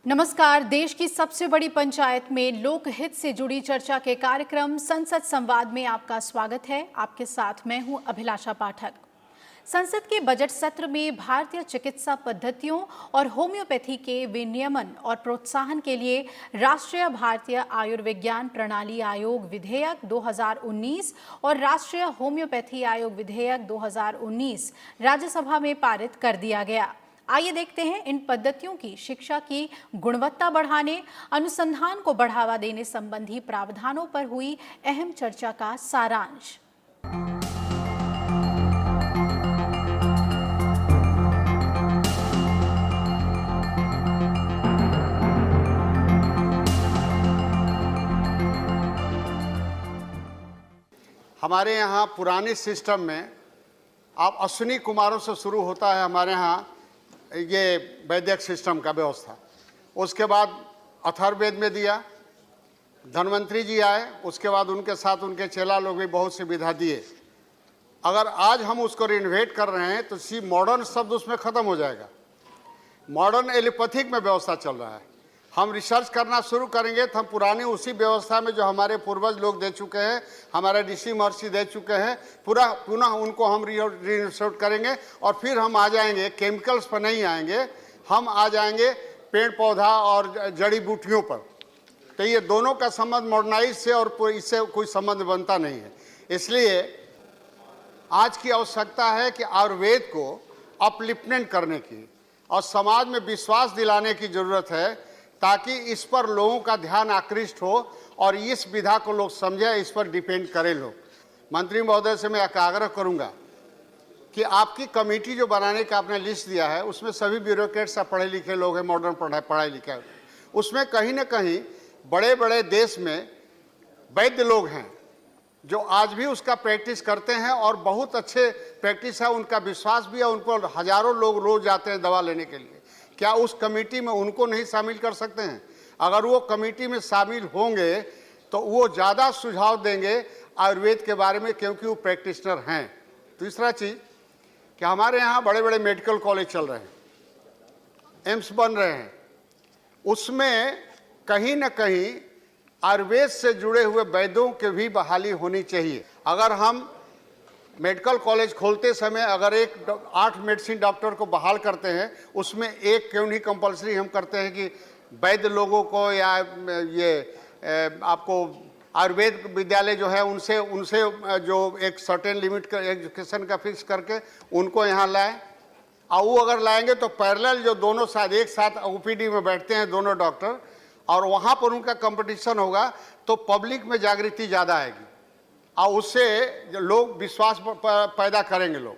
नमस्कार। देश की सबसे बड़ी पंचायत में लोकहित से जुड़ी चर्चा के कार्यक्रम संसद संवाद में आपका स्वागत है। आपके साथ मैं हूं अभिलाषा पाठक। संसद के बजट सत्र में भारतीय चिकित्सा पद्धतियों और होम्योपैथी के विनियमन और प्रोत्साहन के लिए राष्ट्रीय भारतीय आयुर्विज्ञान प्रणाली आयोग विधेयक 2019 और राष्ट्रीय होम्योपैथी आयोग विधेयक 2019 राज्यसभा में पारित कर दिया गया। आइए देखते हैं इन पद्धतियों की शिक्षा की गुणवत्ता बढ़ाने, अनुसंधान को बढ़ावा देने संबंधी प्रावधानों पर हुई अहम चर्चा का सारांश। हमारे यहाँ पुराने सिस्टम में आप अश्विनी कुमारों से शुरू होता है हमारे यहाँ ये वैदिक सिस्टम का व्यवस्था। उसके बाद अथर्ववेद में दिया, धन्वंतरी जी आए, उसके बाद उनके साथ उनके चेला लोग भी बहुत सी विधा दिए। अगर आज हम उसको रिनोवेट कर रहे हैं तो सी मॉडर्न शब्द उसमें ख़त्म हो जाएगा। मॉडर्न एलोपैथिक में व्यवस्था चल रहा है। हम रिसर्च करना शुरू करेंगे तो हम पुरानी उसी व्यवस्था में जो हमारे पूर्वज लोग दे चुके हैं, हमारे ऋषि महर्षि दे चुके हैं, पुनः उनको हम रिइंस्टोर करेंगे और फिर हम आ जाएंगे, केमिकल्स पर नहीं आएंगे, हम आ जाएंगे पेड़ पौधा और जड़ी बूटियों पर। तो ये दोनों का संबंध मॉडर्नाइज से और इससे कोई संबंध बनता नहीं है। इसलिए आज की आवश्यकता है कि आयुर्वेद को अपलिफ्टमेंट करने की और समाज में विश्वास दिलाने की ज़रूरत है, ताकि इस पर लोगों का ध्यान आकृष्ट हो और इस विधा को लोग समझे, इस पर डिपेंड करें लोग। मंत्री महोदय से मैं आग्रह करूंगा कि आपकी कमेटी जो बनाने का आपने लिस्ट दिया है, उसमें सभी ब्यूरोक्रेट्स या पढ़े लिखे लोग हैं, मॉडर्न पढ़ाई लिखा, उसमें कहीं ना कहीं बड़े बड़े देश में वैद्य लोग हैं जो आज भी उसका प्रैक्टिस करते हैं और बहुत अच्छे प्रैक्टिस है, उनका विश्वास भी है, उन पर हजारों लोग रोज जाते हैं दवा लेने के लिए। क्या उस कमेटी में उनको नहीं शामिल कर सकते हैं? अगर वो कमेटी में शामिल होंगे तो वो ज़्यादा सुझाव देंगे आयुर्वेद के बारे में, क्योंकि वो प्रैक्टिशनर हैं। तीसरा चीज़ कि हमारे यहाँ बड़े बड़े मेडिकल कॉलेज चल रहे हैं, एम्स बन रहे हैं, उसमें कहीं ना कहीं आयुर्वेद से जुड़े हुए वैद्यों की भी बहाली होनी चाहिए। अगर हम मेडिकल कॉलेज खोलते समय अगर 8 मेडिसिन डॉक्टर को बहाल करते हैं, उसमें एक क्यों नहीं कंपलसरी हम करते हैं कि वैद्य लोगों को या ये आपको आयुर्वेद विद्यालय जो है उनसे जो एक सर्टेन लिमिट का एजुकेशन का फिक्स करके उनको यहाँ लाएं। और वो अगर लाएंगे तो पैरेलल जो दोनों साथ एक साथ ओपीडी में बैठते हैं दोनों डॉक्टर, और वहाँ पर उनका कंपटीशन होगा तो पब्लिक में जागृति ज़्यादा आएगी और उससे लोग विश्वास पैदा करेंगे लोग।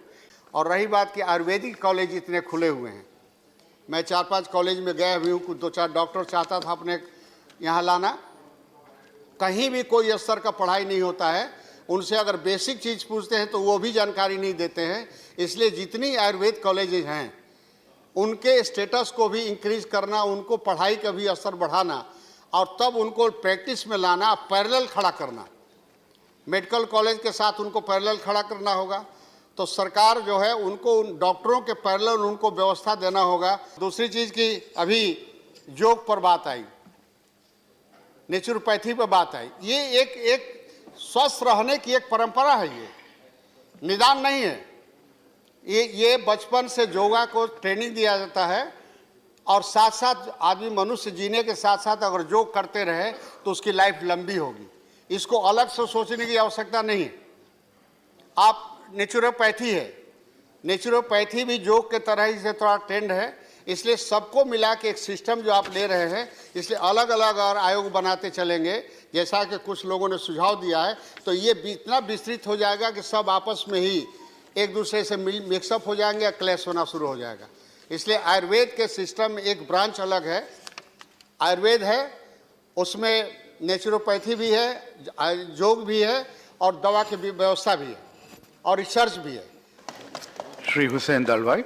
और रही बात कि आयुर्वेदिक कॉलेज इतने खुले हुए हैं, मैं 4-5 कॉलेज में गया भी हूँ, कुछ 2-4 डॉक्टर चाहता था अपने यहाँ लाना, कहीं भी कोई स्तर का पढ़ाई नहीं होता है। उनसे अगर बेसिक चीज़ पूछते हैं तो वो भी जानकारी नहीं देते हैं। इसलिए जितनी आयुर्वेद कॉलेजेज हैं उनके स्टेटस को भी इंक्रीज करना, उनको पढ़ाई का भी असर बढ़ाना और तब उनको प्रैक्टिस में लाना, पैरेलल खड़ा करना, मेडिकल कॉलेज के साथ उनको पैरेलल खड़ा करना होगा। तो सरकार जो है उनको उन डॉक्टरों के पैरेलल उनको व्यवस्था देना होगा। दूसरी चीज़ की अभी योग पर बात आई, नेचुरोपैथी पर बात आई, ये एक स्वस्थ रहने की एक परंपरा है, ये निदान नहीं है। ये बचपन से योगा को ट्रेनिंग दिया जाता है और साथ साथ आदमी मनुष्य जीने के साथ साथ अगर योग करते रहे तो उसकी लाइफ लंबी होगी। इसको अलग से सोचने की आवश्यकता नहीं है। आप नेचुरोपैथी है, नेचुरोपैथी भी योग के तरह ही से थोड़ा ट्रेंड है, इसलिए सबको मिला के एक सिस्टम जो आप ले रहे हैं, इसलिए अलग अलग और आयोग बनाते चलेंगे, जैसा कि कुछ लोगों ने सुझाव दिया है, तो ये इतना विस्तृत हो जाएगा कि सब आपस में ही एक दूसरे से मिक्सअप हो जाएंगे या क्लैश होना शुरू हो जाएगा। इसलिए आयुर्वेद के सिस्टम में एक ब्रांच अलग है, आयुर्वेद है, उसमें नेचुरोपैथी भी है, योग भी है और दवा की भी व्यवस्था भी है और रिसर्च भी है। श्री हुसैन दलवाई।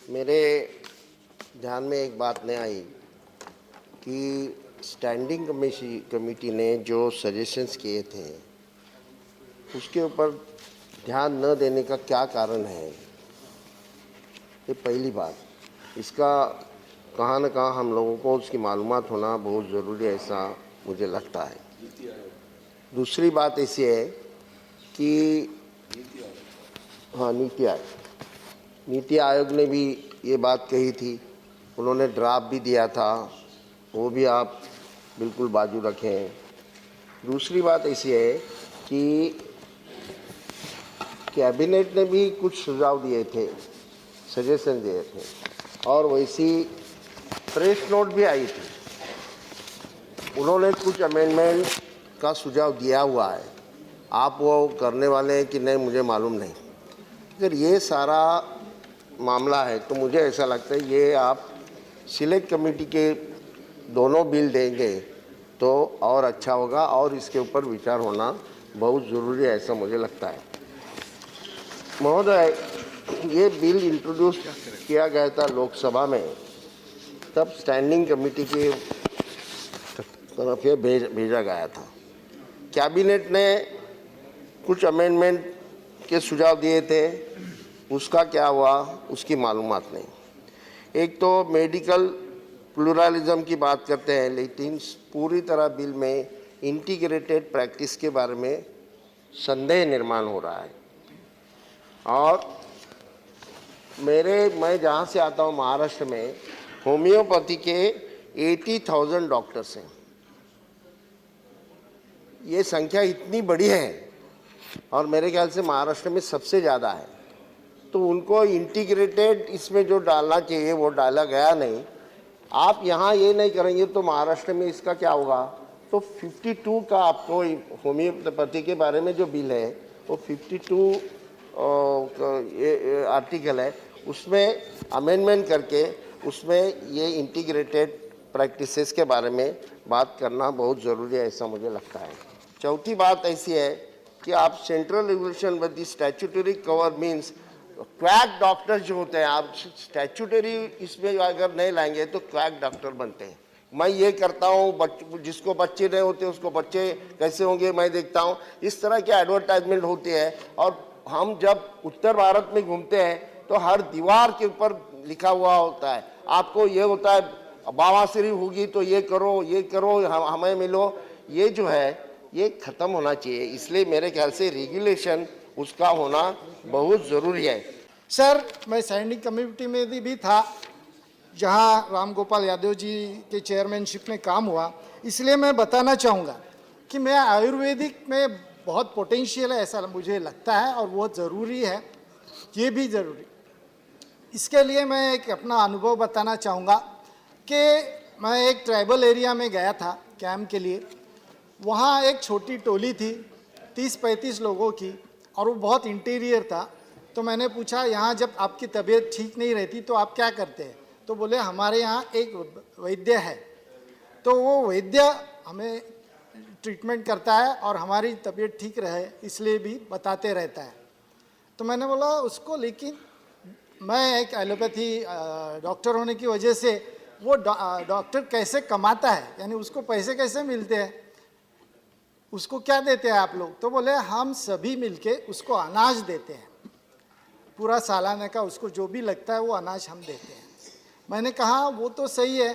मेरे ध्यान में एक बात नहीं आई कि स्टैंडिंग कमेटी ने जो सजेशंस किए थे उसके ऊपर ध्यान न देने का क्या कारण है? ये पहली बात। इसका कहाँ न कहाँ हम लोगों को उसकी मालूमात होना बहुत ज़रूरी है, ऐसा मुझे लगता है। दूसरी बात ऐसी है कि हाँ, नीति आयोग ने भी ये बात कही थी, उन्होंने ड्राफ्ट भी दिया था, वो भी आप बिल्कुल बाजू रखें। दूसरी बात ऐसी है कि कैबिनेट ने भी कुछ सुझाव दिए थे, सजेशन दिए थे, और वैसी प्रेस नोट भी आई थी। उन्होंने कुछ अमेंडमेंट का सुझाव दिया हुआ है, आप वो करने वाले हैं कि नहीं मुझे मालूम नहीं। अगर ये सारा मामला है तो मुझे ऐसा लगता है ये आप सिलेक्ट कमेटी के दोनों बिल देंगे तो और अच्छा होगा, और इसके ऊपर विचार होना बहुत ज़रूरी है, ऐसा मुझे लगता है। महोदय, ये बिल इंट्रोड्यूस किया गया था लोकसभा में, तब स्टैंडिंग कमेटी की तरफ ये भेजा गया था। कैबिनेट ने कुछ अमेंडमेंट के सुझाव दिए थे, उसका क्या हुआ उसकी मालूमात नहीं। एक तो मेडिकल प्लूरलिज्म की बात करते हैं, लेकिन पूरी तरह बिल में इंटीग्रेटेड प्रैक्टिस के बारे में संदेह निर्माण हो रहा है। और मैं जहाँ से आता हूँ महाराष्ट्र में, होम्योपैथी के 80,000 डॉक्टर्स हैं। ये संख्या इतनी बड़ी है और मेरे ख्याल से महाराष्ट्र में सबसे ज़्यादा है, तो उनको इंटीग्रेटेड इसमें जो डालना चाहिए वो डाला गया नहीं। आप यहाँ ये नहीं करेंगे तो महाराष्ट्र में इसका क्या होगा? तो 52 का आपको होम्योपैथी के बारे में जो बिल है वो 52 ये आर्टिकल है, उसमें अमेंडमेंट करके उसमें ये इंटीग्रेटेड प्रैक्टिसेस के बारे में बात करना बहुत ज़रूरी है, ऐसा मुझे लगता है। चौथी बात ऐसी है कि आप central regulation with the statutory cover means quack doctor जो होते हैं, आप स्टैट्यूटरी इसमें अगर नहीं लाएंगे तो क्वैक डॉक्टर बनते हैं। मैं ये करता हूँ, जिसको बच्चे नहीं होते उसको बच्चे कैसे होंगे मैं देखता हूँ, इस तरह के एडवर्टाइजमेंट होती है। और हम जब उत्तर भारत में घूमते हैं तो हर दीवार के ऊपर लिखा हुआ होता है, आपको ये होता है बवासीर होगी तो ये करो हमें मिलो। ये जो है ये ख़त्म होना चाहिए, इसलिए मेरे ख्याल से रेगुलेशन उसका होना बहुत ज़रूरी है। सर, मैं स्टैंडिंग कमेटी में भी था जहां राम गोपाल यादव जी के चेयरमैनशिप में काम हुआ, इसलिए मैं बताना चाहूँगा कि मैं आयुर्वेदिक में बहुत पोटेंशियल है ऐसा मुझे लगता है, और वो ज़रूरी है, ये भी ज़रूरी। इसके लिए मैं एक अपना अनुभव बताना चाहूँगा कि मैं एक ट्राइबल एरिया में गया था कैंप के लिए। वहाँ एक छोटी टोली थी 30-35 लोगों की, और वो बहुत इंटीरियर था। तो मैंने पूछा, यहाँ जब आपकी तबीयत ठीक नहीं रहती तो आप क्या करते हैं? तो बोले हमारे यहाँ एक वैद्य है, तो वो वैद्य हमें ट्रीटमेंट करता है और हमारी तबीयत ठीक रहे इसलिए भी बताते रहता है। तो मैंने बोला उसको, लेकिन मैं एक एलोपैथी डॉक्टर होने की वजह से वो डॉक्टर कैसे कमाता है, यानी उसको पैसे कैसे मिलते हैं, उसको क्या देते हैं आप लोग? तो बोले हम सभी मिलके उसको अनाज देते हैं, पूरा सालाना का उसको जो भी लगता है वो अनाज हम देते हैं। मैंने कहा वो तो सही है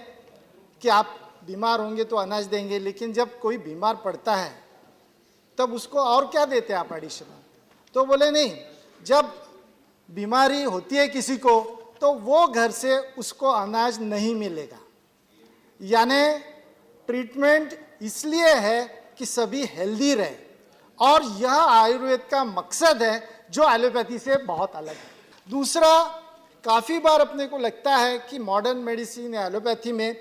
कि आप बीमार होंगे तो अनाज देंगे, लेकिन जब कोई बीमार पड़ता है तब उसको और क्या देते हैं आप एडिशनल? तो बोले नहीं, जब बीमारी होती है किसी को तो वो घर से उसको अनाज नहीं मिलेगा। यानी ट्रीटमेंट इसलिए है कि सभी हेल्दी रहे, और यह आयुर्वेद का मकसद है जो एलोपैथी से बहुत अलग है। दूसरा, काफ़ी बार अपने को लगता है कि मॉडर्न मेडिसिन या एलोपैथी में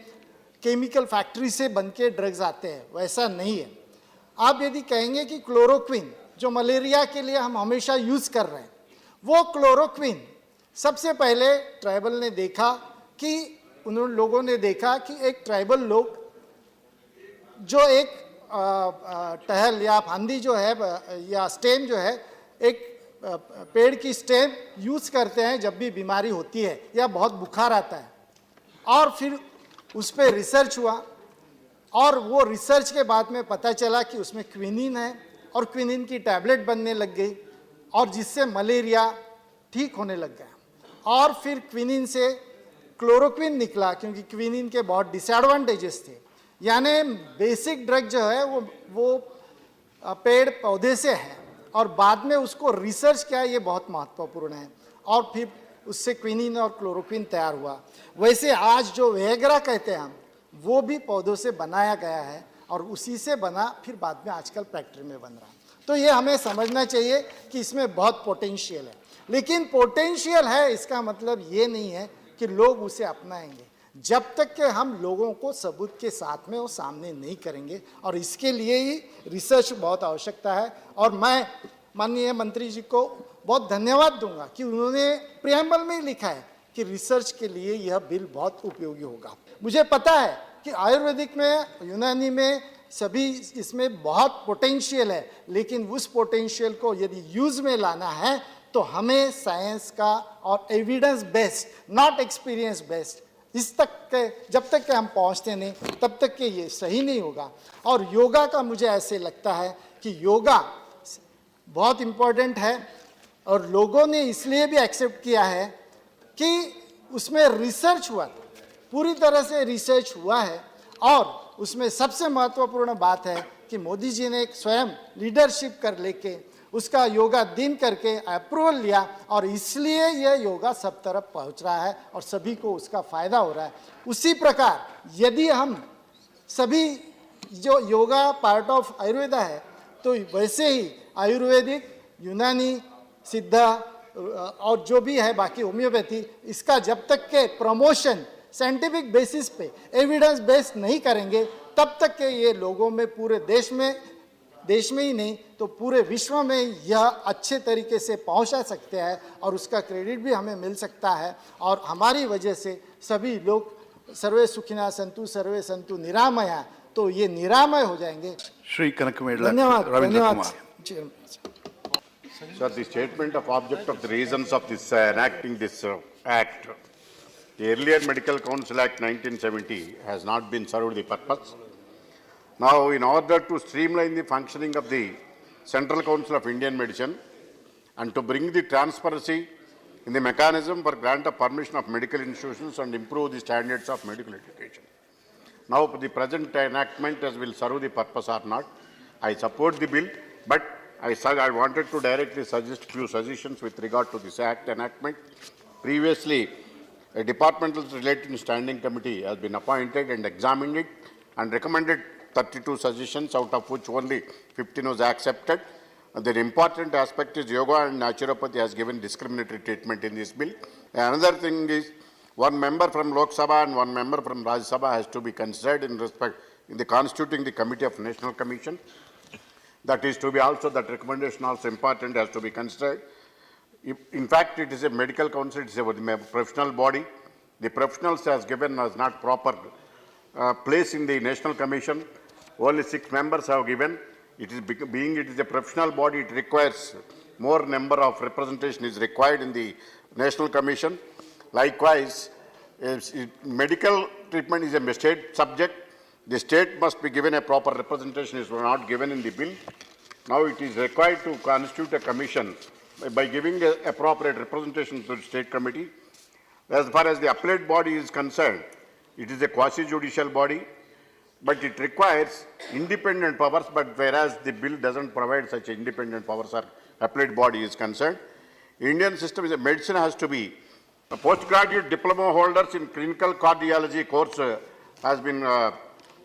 केमिकल फैक्ट्री से बन के ड्रग्स आते हैं, वैसा नहीं है। आप यदि कहेंगे कि क्लोरोक्विन जो मलेरिया के लिए हम हमेशा यूज़ कर रहे हैं, वो क्लोरोक्विन सबसे पहले ट्राइबल ने देखा कि उन लोगों ने देखा कि एक ट्राइबल लोग जो एक टहल या फांदी जो है या स्टेम जो है, एक पेड़ की स्टेम यूज़ करते हैं जब भी बीमारी होती है या बहुत बुखार आता है। और फिर उस पर रिसर्च हुआ, और वो रिसर्च के बाद में पता चला कि उसमें क्विनिन है, और क्विनिन की टैबलेट बनने लग गई, और जिससे मलेरिया ठीक होने लग गया। और फिर क्विनिन से क्लोरोक्विन निकला, क्योंकि क्विनिन के बहुत डिसएडवांटेजेस थे। यानी बेसिक ड्रग जो है वो पेड़ पौधे से है और बाद में उसको रिसर्च किया, ये बहुत महत्वपूर्ण है, और फिर उससे क्विनिन और क्लोरोक्विन तैयार हुआ। वैसे आज जो वेग्रा कहते हैं हम, वो भी पौधों से बनाया गया है और उसी से बना फिर बाद में आजकल फैक्ट्री में बन रहा है। तो ये हमें समझना चाहिए कि इसमें बहुत पोटेंशियल है, लेकिन पोटेंशियल है इसका मतलब ये नहीं है कि लोग उसे अपनाएंगे जब तक कि हम लोगों को सबूत के साथ में वो सामने नहीं करेंगे, और इसके लिए ही रिसर्च बहुत आवश्यकता है। और मैं माननीय मंत्री जी को बहुत धन्यवाद दूंगा कि उन्होंने प्रियम्बल में ही लिखा है कि रिसर्च के लिए यह बिल बहुत उपयोगी होगा। मुझे पता है कि आयुर्वेदिक में, यूनानी में सभी इसमें बहुत पोटेंशियल है, लेकिन उस पोटेंशियल को यदि यूज में लाना है तो हमें साइंस का और evidence based, not experience based, इस तक के जब तक के हम पहुंचते नहीं तब तक के ये सही नहीं होगा। और योगा का मुझे ऐसे लगता है कि योगा बहुत इम्पोर्टेंट है और लोगों ने इसलिए भी एक्सेप्ट किया है कि उसमें रिसर्च हुआ, पूरी तरह से रिसर्च हुआ है। और उसमें सबसे महत्वपूर्ण बात है कि मोदी जी ने स्वयं लीडरशिप कर लेके उसका योगा दिन करके अप्रूवल लिया, और इसलिए यह योगा सब तरफ पहुंच रहा है और सभी को उसका फायदा हो रहा है। उसी प्रकार यदि हम सभी, जो योगा पार्ट ऑफ आयुर्वेदा है, तो वैसे ही आयुर्वेदिक, यूनानी, सिद्धा और जो भी है बाकी होम्योपैथी, इसका जब तक के प्रमोशन साइंटिफिक बेसिस पे, एविडेंस बेस्ड नहीं करेंगे, तब तक के ये लोगों में, पूरे देश में ही नहीं तो पूरे विश्व में यह अच्छे तरीके से पहुंचा सकते हैं, और उसका क्रेडिट भी हमें मिल सकता है। और हमारी वजह से सभी लोग सर्वे सुखिना संतु सर्वे संतु निरामया, तो ये निरामय हो जाएंगे। Shri Kanakamedla, धन्यवाद, Ravindra धन्यवाद। Kumar. Sir, the statement of object of the reasons of this enacting this act, the earlier Medical Council Act 1970 has not been served the purpose. Now, in order to streamline the functioning of the Central Council of Indian Medicine and to bring the transparency in the mechanism for grant of permission of medical institutions and improve the standards of medical education. Now, the present enactment as will serve the purpose or not. I support the bill, but I wanted to directly suggest few suggestions with regard to this act enactment. Previously, a departmental related standing committee has been appointed and examined it and recommended 32 suggestions, out of which only 15 was accepted. And the important aspect is yoga and naturopathy has given discriminatory treatment in this bill. Another thing is, one member from Lok Sabha and one member from Rajya Sabha has to be considered in respect in the constituting the Committee of National Commission. That is to be also, that recommendation also important, has to be considered. In fact, it is a medical council, it is a professional body. The professionals has given us not proper place in the National Commission. Only 6 members have given. It is being it is a professional body, it requires more number of representation is required in the National Commission. Likewise, medical treatment is a state subject. The state must be given a proper representation, is not given in the bill. Now it is required to constitute a commission by giving a appropriate representation to the state committee. As far as the appellate body is concerned, it is a quasi-judicial body, but it requires independent powers, but whereas the bill doesn't provide such independent powers or appellate body is concerned. Indian system is a medicine has to be a postgraduate diploma holders in clinical cardiology course has been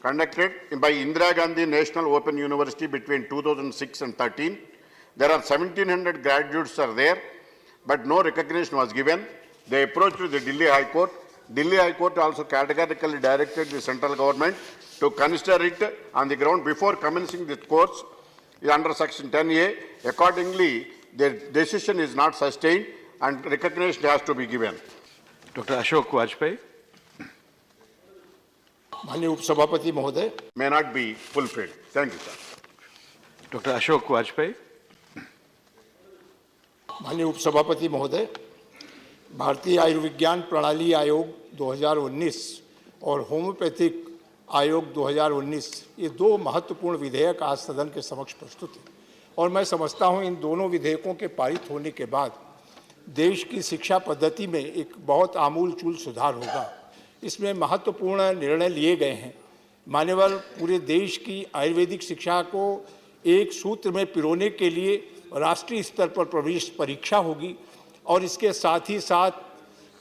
conducted by Indira Gandhi National Open University between 2006 and 13. There are 1700 graduates are there, but no recognition was given. They approached the Delhi High Court. Delhi High Court also categorically directed the central government to consider it on the ground before commencing the course under section 10A. Accordingly, the decision is not sustained and recognition has to be given. Dr. Ashok Vajpayee. माननीय उपसभापति महोदय, May not be fulfilled. Thank you, sir. Dr. Ashok Vajpayee. माननीय उपसभापति महोदय, भारतीय आयुर्विज्ञान प्रणाली आयोग 2019 और homeopathic आयोग 2019 ये 2 महत्वपूर्ण विधेयक आज सदन के समक्ष प्रस्तुत हैं, और मैं समझता हूं इन दोनों विधेयकों के पारित होने के बाद देश की शिक्षा पद्धति में एक बहुत आमूलचूल सुधार होगा। इसमें महत्वपूर्ण निर्णय लिए गए हैं। मान्यवर, पूरे देश की आयुर्वेदिक शिक्षा को एक सूत्र में पिरोने के लिए राष्ट्रीय स्तर पर प्रवेश परीक्षा होगी और इसके साथ ही साथ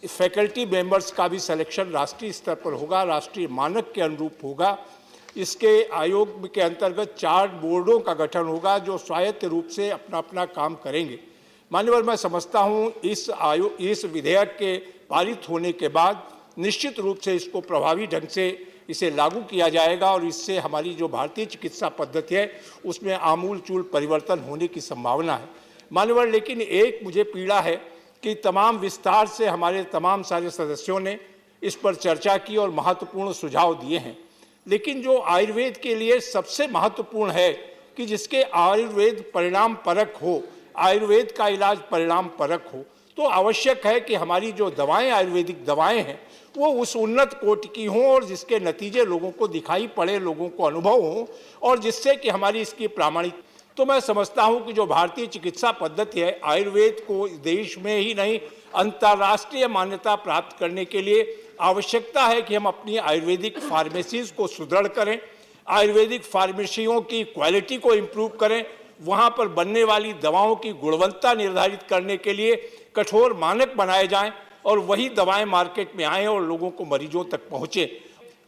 फैकल्टी मेंबर्स का भी सिलेक्शन राष्ट्रीय स्तर पर होगा, राष्ट्रीय मानक के अनुरूप होगा। इसके आयोग के अंतर्गत 4 बोर्डों का गठन होगा जो स्वायत्त रूप से अपना अपना काम करेंगे। मान्यवर, मैं समझता हूँ इस विधेयक के पारित होने के बाद निश्चित रूप से इसको प्रभावी ढंग से इसे लागू किया जाएगा और इससे हमारी जो भारतीय चिकित्सा पद्धति है उसमें आमूलचूल परिवर्तन होने की संभावना है। मान्यवर, लेकिन एक मुझे पीड़ा है कि तमाम विस्तार से हमारे तमाम सारे सदस्यों ने इस पर चर्चा की और महत्वपूर्ण सुझाव दिए हैं, लेकिन जो आयुर्वेद के लिए सबसे महत्वपूर्ण है कि जिसके आयुर्वेद परिणाम परक हो, आयुर्वेद का इलाज परिणाम परक हो, तो आवश्यक है कि हमारी जो दवाएं आयुर्वेदिक दवाएं हैं वो उस उन्नत कोटि की हों और जिसके नतीजे लोगों को दिखाई पड़े, लोगों को अनुभव हो और जिससे कि हमारी इसकी प्रामाणिक। तो मैं समझता हूं कि जो भारतीय चिकित्सा पद्धति है, आयुर्वेद को देश में ही नहीं अंतर्राष्ट्रीय मान्यता प्राप्त करने के लिए आवश्यकता है कि हम अपनी आयुर्वेदिक फार्मेसीज को सुदृढ़ करें, आयुर्वेदिक फार्मेसियों की क्वालिटी को इम्प्रूव करें, वहाँ पर बनने वाली दवाओं की गुणवत्ता निर्धारित करने के लिए कठोर मानक बनाए जाएं और वही दवाएं मार्केट में आएँ और लोगों को मरीजों तक पहुँचे।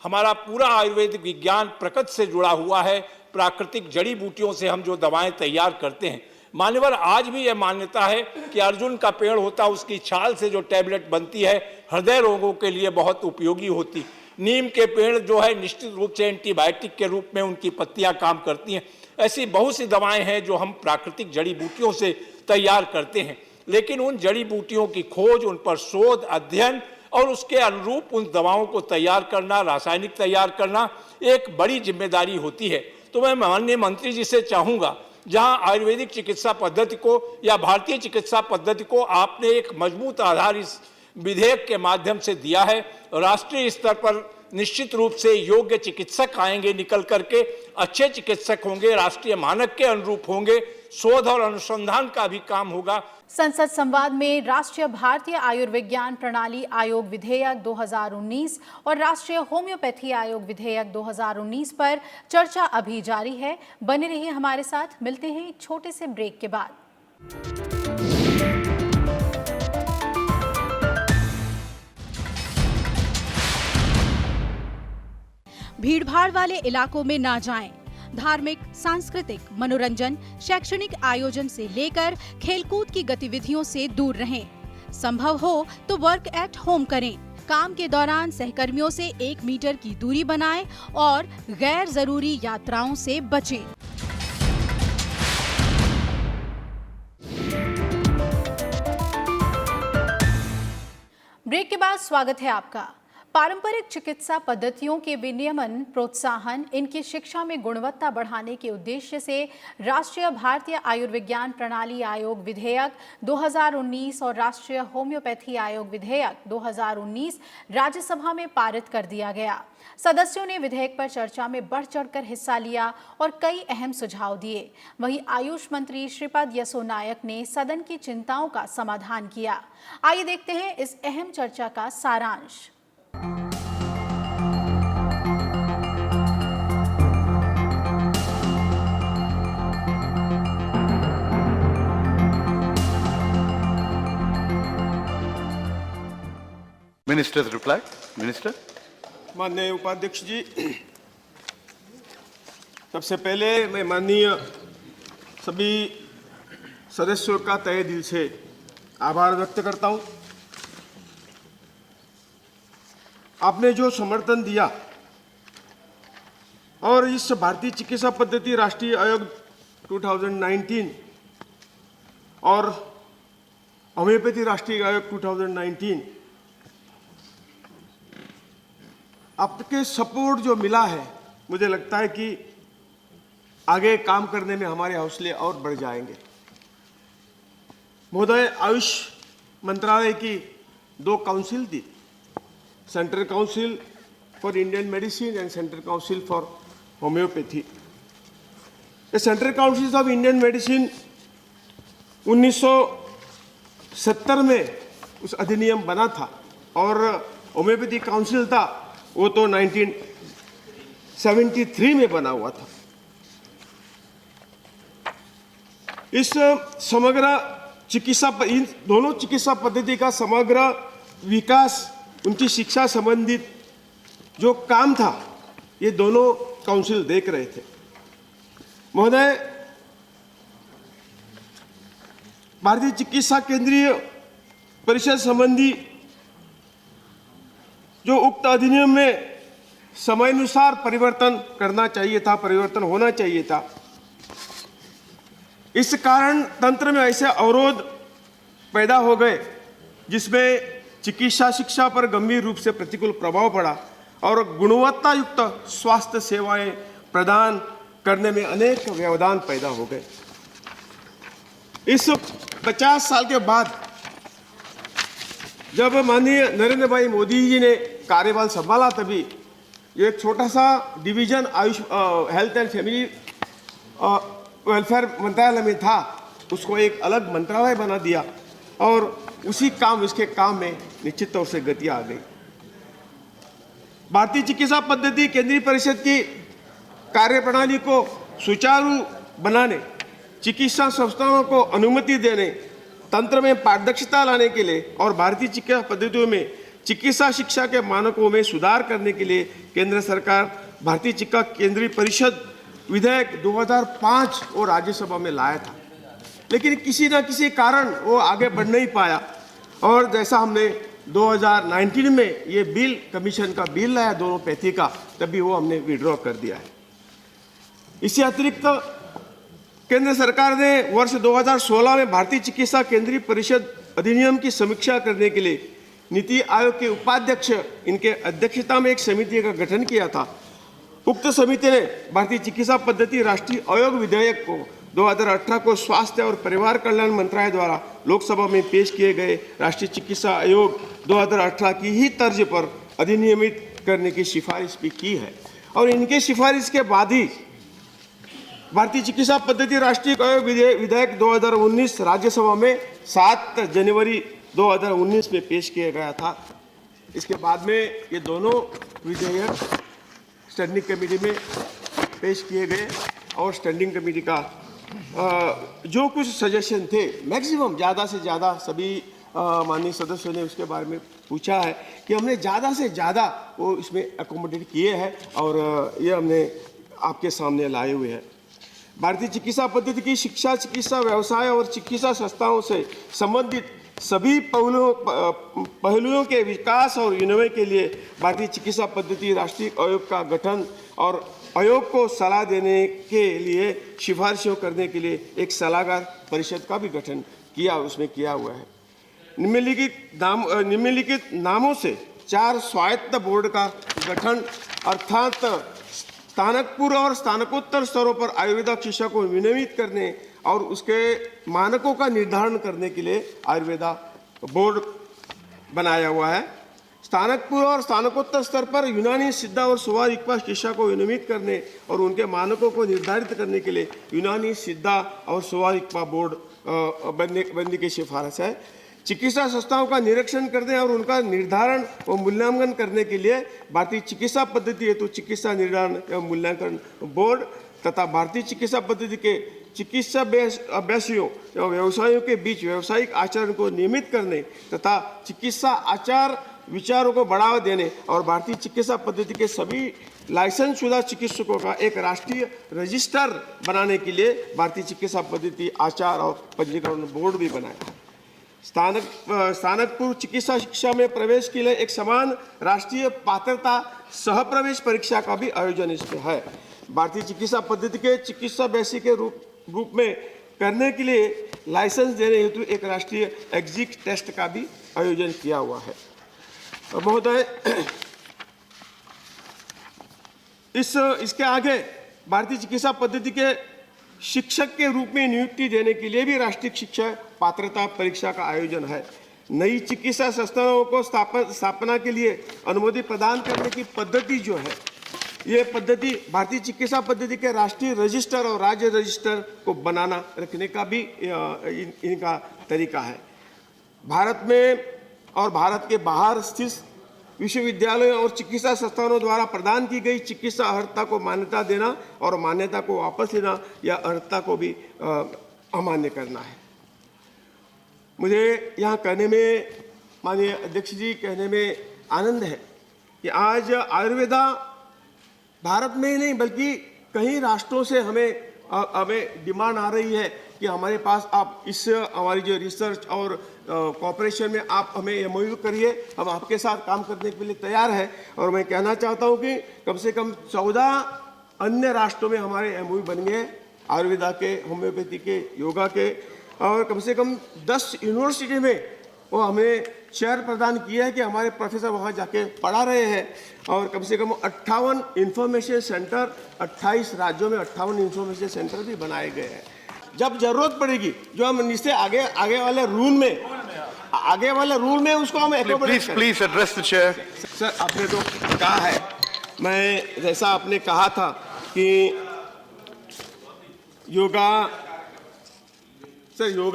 हमारा पूरा आयुर्वेदिक विज्ञान प्रकृति से जुड़ा हुआ है। प्राकृतिक जड़ी बूटियों से हम जो दवाएं तैयार करते हैं, मान्यवर, आज भी यह मान्यता है कि अर्जुन का पेड़ होता, उसकी छाल से जो टैबलेट बनती है हृदय रोगों के लिए बहुत उपयोगी होती। नीम के पेड़ जो है निश्चित रूप से एंटीबायोटिक के रूप में उनकी पत्तियां काम करती हैं। ऐसी बहुत सी दवाएं हैं जो हम प्राकृतिक जड़ी बूटियों से तैयार करते हैं, लेकिन उन जड़ी बूटियों की खोज, उन पर शोध, अध्ययन और उसके अनुरूप उन दवाओं को तैयार करना, रासायनिक तैयार करना एक बड़ी जिम्मेदारी होती है। तो मैं माननीय मंत्री जी से चाहूँगा, जहां आयुर्वेदिक चिकित्सा पद्धति को या भारतीय चिकित्सा पद्धति को आपने एक मजबूत आधार इस विधेयक के माध्यम से दिया है, राष्ट्रीय स्तर पर निश्चित रूप से योग्य चिकित्सक आएंगे, निकल करके अच्छे चिकित्सक होंगे, राष्ट्रीय मानक के अनुरूप होंगे, शोध और अनुसंधान का भी काम होगा। संसद संवाद में राष्ट्रीय भारतीय आयुर्विज्ञान प्रणाली आयोग विधेयक 2019 और राष्ट्रीय होम्योपैथी आयोग विधेयक 2019 पर चर्चा अभी जारी है। बने रहिए हमारे साथ, मिलते हैं एक छोटे से ब्रेक के बाद। भीड़भाड़ वाले इलाकों में ना जाएं। धार्मिक, सांस्कृतिक, मनोरंजन, शैक्षणिक आयोजन से लेकर खेलकूद की गतिविधियों से दूर रहें। संभव हो तो वर्क एट होम करें। काम के दौरान सहकर्मियों से 1 मीटर की दूरी बनाएं और गैर जरूरी यात्राओं से बचें। ब्रेक के बाद स्वागत है आपका। पारंपरिक चिकित्सा पद्धतियों के विनियमन, प्रोत्साहन, इनकी शिक्षा में गुणवत्ता बढ़ाने के उद्देश्य से राष्ट्रीय भारतीय आयुर्विज्ञान प्रणाली आयोग विधेयक 2019 और राष्ट्रीय होम्योपैथी आयोग विधेयक 2019 राज्यसभा में पारित कर दिया गया। सदस्यों ने विधेयक पर चर्चा में बढ़ चढ़कर हिस्सा लिया और कई अहम सुझाव दिए। वहीं आयुष मंत्री श्रीपद यसो नायक ने सदन की चिंताओं का समाधान किया। आइए देखते हैं इस अहम चर्चा का सारांश। Minister's reply. Minister. माननीय उपाध्यक्ष जी, सबसे पहले मैं माननीय सभी सदस्यों का तहे दिल से आभार व्यक्त करता हूं। आपने जो समर्थन दिया और इस भारतीय चिकित्सा पद्धति राष्ट्रीय आयोग 2019 और होम्योपैथी राष्ट्रीय आयोग 2019 आपके सपोर्ट जो मिला है, मुझे लगता है कि आगे काम करने में हमारे हौसले और बढ़ जाएंगे। महोदय, आयुष मंत्रालय की 2 काउंसिल थी, central council for Indian medicine and central council for homeopathy. Central council of Indian medicine 1970 में उस अधिनियम बना था और होम्योपैथी काउंसिल था वो तो 1973 में बना हुआ था। इस समग्र इन दोनों चिकित्सा पद्धति का समग्र विकास, उनकी शिक्षा संबंधित जो काम था, ये दोनों काउंसिल देख रहे थे। महोदय, भारतीय चिकित्सा केंद्रीय परिषद संबंधी जो उक्त अधिनियम में समयानुसार परिवर्तन करना चाहिए था, परिवर्तन होना चाहिए था, इस कारण तंत्र में ऐसे अवरोध पैदा हो गए जिसमें चिकित्सा शिक्षा पर गंभीर रूप से प्रतिकूल प्रभाव पड़ा और गुणवत्ता युक्त स्वास्थ्य सेवाएं प्रदान करने में अनेक व्यवधान पैदा हो गए। इस 50 साल के बाद जब माननीय नरेंद्र भाई मोदी जी ने कार्यभार संभाला, तभी ये एक छोटा सा division health and family welfare मंत्रालय में था, उसको एक अलग मंत्रालय बना दिया और इसके काम में निश्चित तौर से गति आ गई। भारतीय चिकित्सा पद्धति केंद्रीय परिषद की कार्यप्रणाली को सुचारू बनाने, चिकित्सा संस्थाओं को अनुमति देने, तंत्र में पारदर्शिता लाने के लिए और भारतीय चिकित्सा पद्धतियों में चिकित्सा शिक्षा के मानकों में सुधार करने के लिए केंद्र सरकार भारतीय चिकित्सा केंद्रीय परिषद विधेयक 2005 और राज्यसभा में लाया था, लेकिन किसी न किसी कारण वो आगे बढ़ नहीं पाया और जैसा हमने 2019 में ये बिल, कमीशन का बिल लाया दोनों पैथी का, तभी वो हमने विड्रॉ कर दिया है। इससे अतिरिक्त केंद्र सरकार ने वर्ष 2016 में भारतीय चिकित्सा केंद्रीय परिषद अधिनियम की समीक्षा करने के लिए नीति आयोग के उपाध्यक्ष, इनके अध्यक्षता में एक समिति का गठन किया था। उक्त समिति ने भारतीय चिकित्सा पद्धति राष्ट्रीय आयोग विधेयक को 2018 को स्वास्थ्य और परिवार कल्याण मंत्रालय द्वारा लोकसभा में पेश किए गए राष्ट्रीय चिकित्सा आयोग 2018 की ही तर्ज पर अधिनियमित करने की सिफारिश भी की है और इनके सिफारिश के बाद ही भारतीय चिकित्सा पद्धति राष्ट्रीय आयोग विधेयक 2019 राज्यसभा में 7 जनवरी 2019 में पेश किया गया था। इसके बाद में ये दोनों विधेयक स्टैंडिंग कमेटी में पेश किए गए और स्टैंडिंग कमेटी का जो कुछ सजेशन थे, मैक्सिमम ज़्यादा से ज़्यादा सभी माननीय सदस्यों ने उसके बारे में पूछा है कि हमने ज़्यादा से ज़्यादा वो इसमें अकोमोडेट किए हैं और ये हमने आपके सामने लाए हुए हैं। भारतीय चिकित्सा पद्धति की शिक्षा, चिकित्सा व्यवसाय और चिकित्सा संस्थाओं से संबंधित सभी पहलुओं के विकास और विनिमय के लिए भारतीय चिकित्सा पद्धति राष्ट्रीय आयोग का गठन और आयोग को सलाह देने के लिए सिफारिशों करने के लिए एक सलाहकार परिषद का भी गठन किया, उसमें किया हुआ है। निम्नलिखित नामों से 4 स्वायत्त बोर्ड का गठन अर्थात स्नातकपूर्व और स्नातकोत्तर स्तरों पर आयुर्वेदिक शिक्षा को विनियमित करने और उसके मानकों का निर्धारण करने के लिए आयुर्वेदा बोर्ड बनाया हुआ है। स्नातकपूर्व और स्नातकोत्तर स्तर पर यूनानी, सिद्धा और सुवारिकपा शिक्षा को विनियमित करने और उनके मानकों को निर्धारित करने के लिए यूनानी, सिद्धा और सुवारिकपा बोर्ड बनने की सिफारिश है। चिकित्सा संस्थाओं का निरीक्षण करने और उनका निर्धारण और मूल्यांकन करने के लिए भारतीय चिकित्सा पद्धति हेतु चिकित्सा निर्धारण एवं मूल्यांकन बोर्ड तथा भारतीय चिकित्सा पद्धति के चिकित्सा अभ्यासियों एवं व्यवसायियों के बीच व्यावसायिक आचरण को नियमित करने तथा चिकित्सा आचार विचारों को बढ़ावा देने और भारतीय चिकित्सा पद्धति के सभी लाइसेंस शुदा चिकित्सकों का एक राष्ट्रीय रजिस्टर बनाने के लिए भारतीय चिकित्सा पद्धति आचार और पंजीकरण बोर्ड भी बनाया है। स्नातकपूर्व चिकित्सा शिक्षा में प्रवेश के लिए एक समान राष्ट्रीय पात्रता सह प्रवेश परीक्षा का भी आयोजन इसमें है। भारतीय चिकित्सा पद्धति के चिकित्सा अभ्यासी के रूप में करने के लिए लाइसेंस देने हेतु एक राष्ट्रीय एग्जिट टेस्ट का भी आयोजन किया हुआ है। महोदय, इसके आगे भारतीय चिकित्सा पद्धति के शिक्षक के रूप में नियुक्ति देने के लिए भी राष्ट्रीय शिक्षा पात्रता परीक्षा का आयोजन है। नई चिकित्सा संस्थानों को स्थापना के लिए अनुमति प्रदान करने की पद्धति जो है, ये पद्धति भारतीय चिकित्सा पद्धति के राष्ट्रीय रजिस्टर और राज्य रजिस्टर को बनाना रखने का भी इनका तरीका है। भारत में और भारत के बाहर स्थित विश्वविद्यालयों और चिकित्सा संस्थानों द्वारा प्रदान की गई चिकित्सा अर्हता को मान्यता देना और मान्यता को वापस लेना या अर्हता को भी अमान्य करना है। मुझे यहाँ कहने में, माननीय अध्यक्ष जी, कहने में आनंद है कि आज आयुर्वेदा भारत में ही नहीं बल्कि कई राष्ट्रों से हमें डिमांड आ रही है कि हमारे पास आप इस हमारी जो रिसर्च और कॉपरेशन में आप हमें एमओयू करिए, हम आपके साथ काम करने के लिए तैयार हैं। और मैं कहना चाहता हूं कि कम से कम 14 अन्य राष्ट्रों में हमारे एमओयू बन गए आयुर्वेदा के, होम्योपैथी के, योगा के, और कम से कम 10 यूनिवर्सिटी में वो हमें चेयर प्रदान किया है कि हमारे प्रोफेसर वहाँ जाके पढ़ा रहे हैं। और कम से कम 58 इंफॉर्मेशन सेंटर 28 राज्यों में 58 इंफॉर्मेशन सेंटर भी बनाए गए हैं। जब जरूरत पड़ेगी जो हम इससे आगे वाले रूल में उसको हम Please address the chair. Sir, आपने तो कहा है, मैं जैसा आपने कहा था कि योगा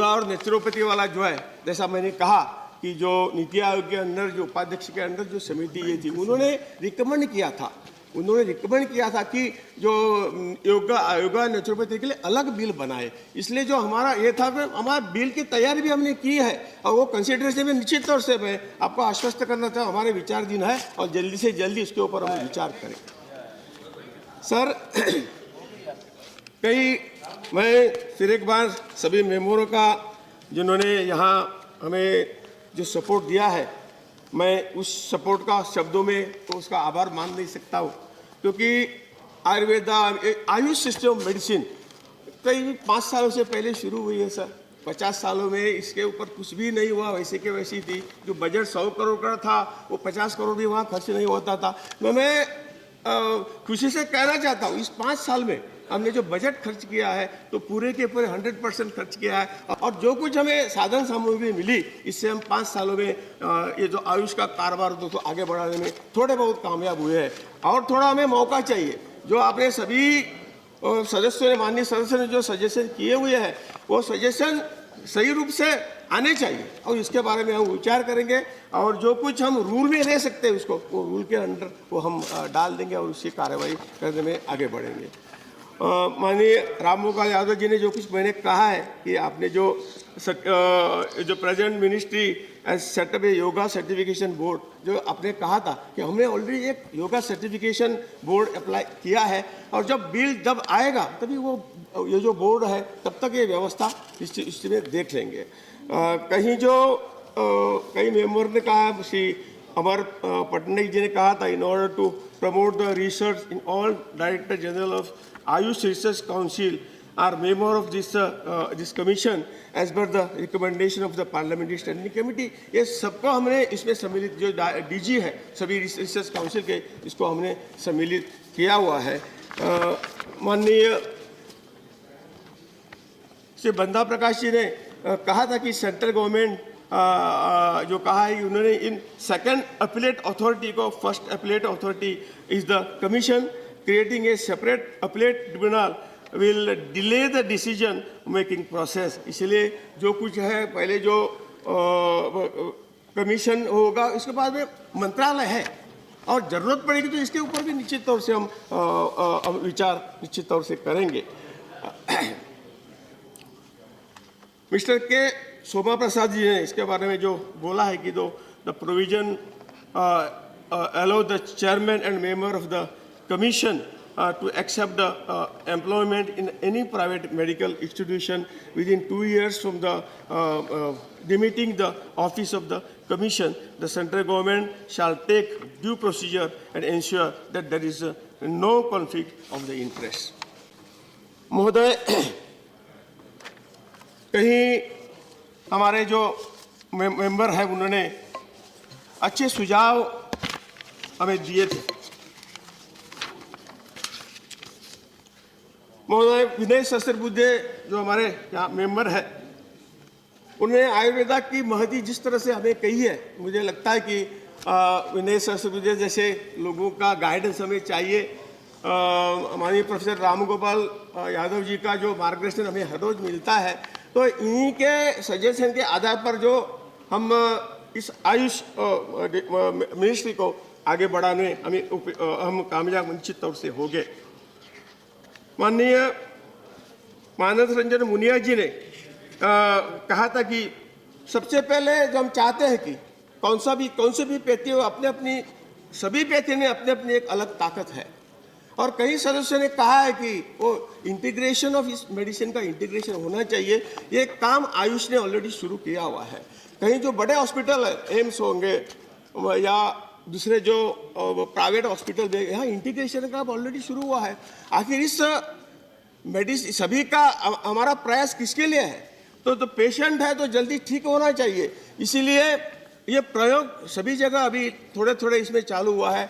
और नेचुरोपैथी वाला जो है, जैसा मैंने कहा कि जो नीति आयोग के अंदर जो उपाध्यक्ष के अंदर जो समिति ये थी, उन्होंने रिकमेंड किया था कि जो योगा नेचुरोपैथी के लिए अलग बिल बनाए। इसलिए जो हमारा ये था कि हमारा बिल की तैयारी भी हमने की है और वो कंसिडरेशन में निश्चित तौर से मैं आपको आश्वस्त करना चाहूँ, हमारे विचाराधीन है और जल्दी से जल्दी इसके ऊपर हम विचार करें। सर, मैं फिर एक बार सभी मेंबरों का जिन्होंने यहाँ हमें जो सपोर्ट दिया है, मैं उस सपोर्ट का शब्दों में तो उसका आभार मान नहीं सकता हूँ, क्योंकि आयुर्वेदा आयुष सिस्टम मेडिसिन कई 5 सालों से पहले शुरू हुई है सर। 50 सालों में इसके ऊपर कुछ भी नहीं हुआ, वैसे के वैसी थी। जो बजट 100 करोड़ का था वो 50 करोड़ भी वहाँ खर्च नहीं होता था। मैं खुशी से कहना चाहता हूँ, इस 5 साल में हमने जो बजट खर्च किया है तो पूरे के पूरे 100% खर्च किया है। और जो कुछ हमें साधन सामग्री मिली, इससे हम 5 सालों में ये जो आयुष का कारोबार तो आगे बढ़ाने में थोड़े बहुत कामयाब हुए हैं। और थोड़ा हमें मौका चाहिए। जो आपने सभी सदस्यों ने, माननीय सदस्यों ने जो सजेशन किए हुए हैं, वो सजेशन सही रूप से आने चाहिए और इसके बारे में हम विचार करेंगे। और जो कुछ हम रूल में ले सकते हैं उसको, वो रूल के अंदर वो हम डाल देंगे और उसकी कार्रवाई करने में आगे बढ़ेंगे। माननीय रामगोपाल यादव जी ने जो कुछ मैंने कहा है कि आपने जो प्रेजेंट मिनिस्ट्री सेटअप ए योगा सर्टिफिकेशन बोर्ड, जो आपने कहा था कि हमने ऑलरेडी एक योगा सर्टिफिकेशन बोर्ड अप्लाई किया है और जब बिल आएगा तभी वो ये जो बोर्ड है तब तक ये व्यवस्था इसमें देख लेंगे। कई मेंबर ने कहा, श्री अमर पटनायक जी ने कहा था, in order to promote the research in all director general of Ayush Research Council are member of this commission as per the recommendation of the Parliamentary Standing Committee। ये सबको हमने इसमें सम्मिलित, जो डीजी है सभी रिसर्च काउंसिल के, इसको हमने सम्मिलित किया हुआ है। माननीय श्री बंदा प्रकाश जी ने कहा था कि सेंट्रल गवर्नमेंट जो कहा है उन्होंने, इन सेकंड अपीलेट अथॉरिटी को first appellate authority is the commission, creating a separate appellate tribunal will delay the decision making process। इसलिए जो कुछ है पहले जो कमीशन होगा, उसके बाद में मंत्रालय है और जरूरत पड़ेगी तो इसके ऊपर भी निश्चित तौर से हम विचार निश्चित तौर से करेंगे। मिस्टर के शोभा प्रसाद जी ने इसके बारे में जो बोला है कि the provision allow the chairman and member of the commission to accept the employment in any private medical institution within 2 years from the demitting the office of the commission. The central government shall take due procedure and ensure that there is no conflict of the interest। महोदय, कहीं हमारे जो member हैं उन्होंने अच्छे सुझाव हमें दिए थे। महोदय विनय सहस्त्रबुद्धे जो हमारे यहाँ मेंबर है, उन्होंने आयुर्वेदा की महती जिस तरह से हमें कही है, मुझे लगता है कि विनय सहस्त्रबुद्धे जैसे लोगों का गाइडेंस हमें चाहिए। माननीय प्रोफेसर रामगोपाल यादव जी का जो मार्गदर्शन हमें हर रोज मिलता है, तो इन्हीं के सजेशन के आधार पर जो हम इस आयुष मिनिस्ट्री को आगे बढ़ाने हम कामयाब निश्चित तौर से हो गए। माननीय मानस रंजन मुनिया जी ने कहा था कि सबसे पहले जो हम चाहते हैं कि कौन से भी पैथी हो सभी पैथी में अपने अपनी एक अलग ताकत है, और कई सदस्यों ने कहा है कि वो इंटीग्रेशन ऑफ इस मेडिसिन का इंटीग्रेशन होना चाहिए। ये काम आयुष ने ऑलरेडी शुरू किया हुआ है। कहीं जो बड़े हॉस्पिटल है, एम्स होंगे या दूसरे जो प्राइवेट हॉस्पिटल में, यहाँ इंटीग्रेशन का ऑलरेडी शुरू हुआ है। आखिर इस मेडिसिन सभी का हमारा प्रयास किसके लिए है? तो पेशेंट है तो जल्दी ठीक होना चाहिए। इसीलिए ये प्रयोग सभी जगह अभी थोड़े थोड़े इसमें चालू हुआ है।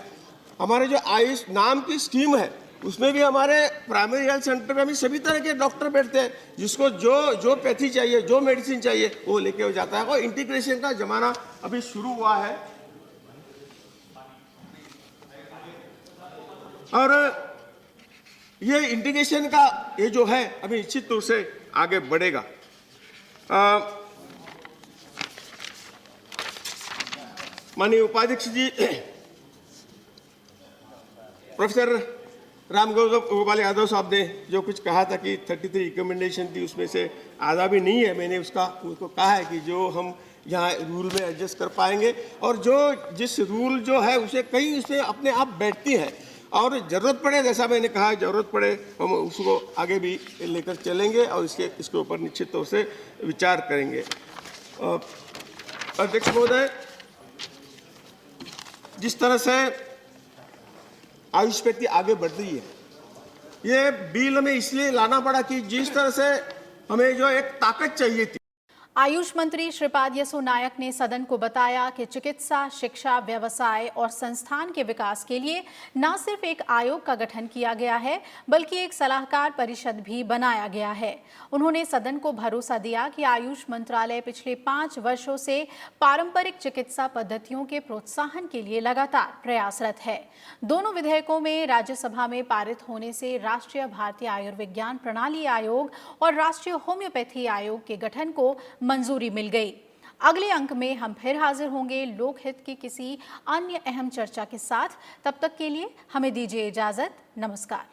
हमारे जो आयुष नाम की स्कीम है उसमें भी हमारे प्राइमरी हेल्थ सेंटर में भी सभी तरह के डॉक्टर बैठते हैं, जिसको जो पैथी चाहिए, जो मेडिसिन चाहिए वो लेके हो जाता है। और इंटीग्रेशन का जमाना अभी शुरू हुआ है और ये इंटीग्रेशन का ये जो है अभी निश्चित रूप से आगे बढ़ेगा। माननीय उपाध्यक्ष जी प्रोफेसर राम गोपाल यादव साहब ने जो कुछ कहा था कि 33 रिकमेंडेशन थी, उसमें से आधा भी नहीं है। मैंने उसको कहा है कि जो हम यहाँ रूल में एडजस्ट कर पाएंगे और जिस रूल जो है उसे कहीं उसमें अपने आप बैठती है, और ज़रूरत पड़े, जैसा मैंने कहा, ज़रूरत पड़े हम उसको आगे भी लेकर चलेंगे और इसके ऊपर निश्चित तौर से विचार करेंगे। अध्यक्ष महोदय, जिस तरह से आयुष पैथी आगे बढ़ रही है, ये बिल में इसलिए लाना पड़ा कि जिस तरह से हमें जो एक ताकत चाहिए थी। आयुष मंत्री श्रीपाद यसो नायक ने सदन को बताया कि चिकित्सा, शिक्षा, व्यवसाय और संस्थान के विकास के लिए न सिर्फ एक आयोग का गठन किया गया है बल्कि एक सलाहकार परिषद भी बनाया गया है। उन्होंने सदन को भरोसा दिया कि आयुष मंत्रालय पिछले 5 वर्षों से पारंपरिक चिकित्सा पद्धतियों के प्रोत्साहन के लिए लगातार प्रयासरत है। दोनों विधेयकों में राज्यसभा में पारित होने से राष्ट्रीय भारतीय आयुर्विज्ञान प्रणाली आयोग और राष्ट्रीय होम्योपैथी आयोग के गठन को मंजूरी मिल गई। अगले अंक में हम फिर हाजिर होंगे लोकहित की किसी अन्य अहम चर्चा के साथ। तब तक के लिए हमें दीजिए इजाजत। नमस्कार।